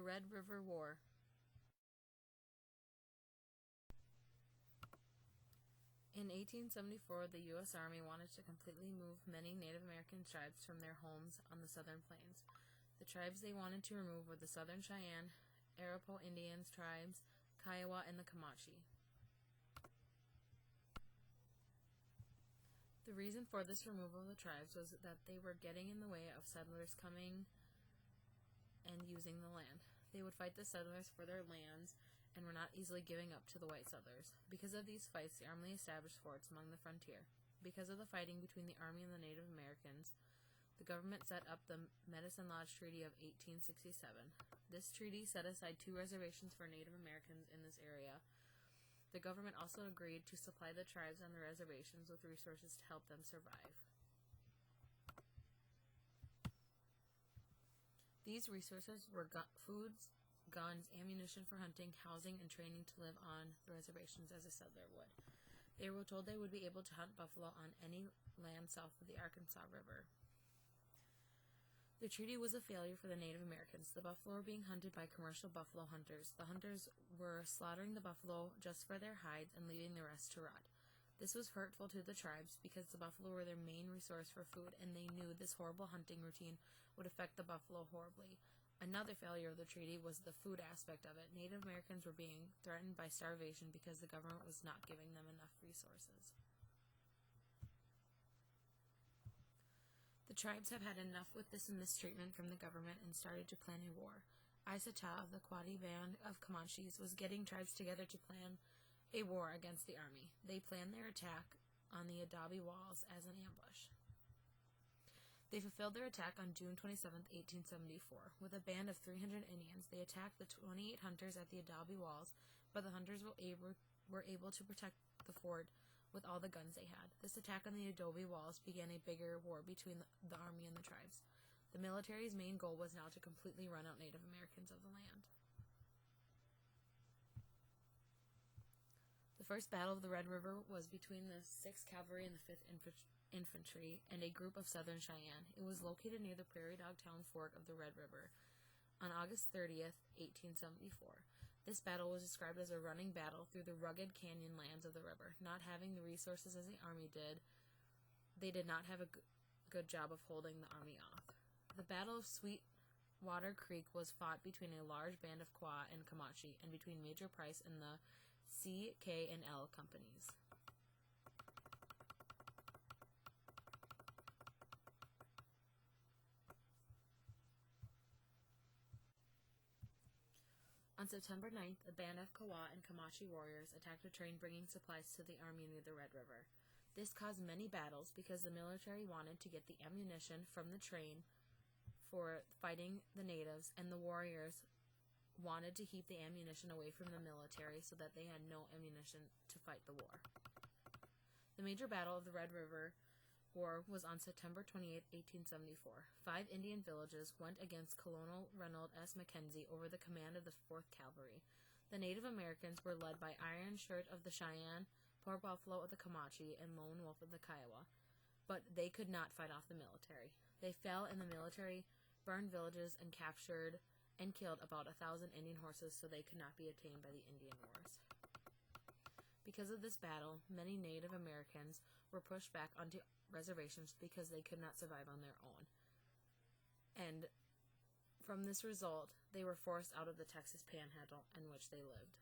Red River War. In 1874, the U.S. Army wanted to completely move many Native American tribes from their homes on the southern plains. The tribes they wanted to remove were the Southern Cheyenne, Arapaho Indians tribes, Kiowa, and the Comanche. The reason for this removal of the tribes was that they were getting in the way of settlers coming and using the land. They would fight the settlers for their lands and were not easily giving up to the white settlers. Because of these fights, the Army established forts along the frontier. Because of the fighting between the Army and the Native Americans, the government set up the Medicine Lodge Treaty of 1867. This treaty set aside 2 reservations for Native Americans in this area. The government also agreed to supply the tribes on the reservations with resources to help them survive. These resources were foods, guns, ammunition for hunting, housing, and training to live on the reservations as a settler would. They were told they would be able to hunt buffalo on any land south of the Arkansas River. The treaty was a failure for the Native Americans. The buffalo were being hunted by commercial buffalo hunters. The hunters were slaughtering the buffalo just for their hides and leaving the rest to rot. This was hurtful to the tribes because the buffalo were their main resource for food, and they knew this horrible hunting routine would affect the buffalo horribly. Another failure of the treaty was the food aspect of it. Native Americans were being threatened by starvation because the government was not giving them enough resources. The tribes have had enough with this mistreatment from the government and started to plan a war. Isata of the Quadi band of Comanches was getting tribes together to plan a war against the army. They planned their attack on the Adobe Walls as an ambush. They fulfilled their attack on June 27, 1874. With a band of 300 Indians, they attacked the 28 hunters at the Adobe Walls, but the hunters were able to protect the fort with all the guns they had. This attack on the Adobe Walls began a bigger war between the army and the tribes. The military's main goal was now to completely run out Native Americans of the land. The first battle of the Red River was between the 6th Cavalry and the 5th Infantry and a group of Southern Cheyenne. It was located near the Prairie Dog Town fork of the Red River on August 30th, 1874. This battle was described as a running battle through the rugged canyon lands of the river. Not having the resources as the army did, they did not have a good job of holding the army off. The Battle of Sweetwater Creek was fought between a large band of Quah and Comanche and between Major Price and the C, K, and L companies. On September 9th, a band of Kiowa and Comanche warriors attacked a train bringing supplies to the army near the Red River. This caused many battles because the military wanted to get the ammunition from the train for fighting the natives, and the warriors wanted to keep the ammunition away from the military so that they had no ammunition to fight the war. The major battle of the Red River War was on September 28, 1874. 5 Indian villages went against Colonel Reynold S. Mackenzie over the command of the 4th Cavalry. The Native Americans were led by Iron Shirt of the Cheyenne, Poor Buffalo of the Comanche, and Lone Wolf of the Kiowa, but they could not fight off the military. They fell, and the military burned villages and captured and killed about 1,000 Indian horses, so they could not be attained by the Indian Wars. Because of this battle, many Native Americans were pushed back onto reservations because they could not survive on their own. And from this result, they were forced out of the Texas Panhandle in which they lived.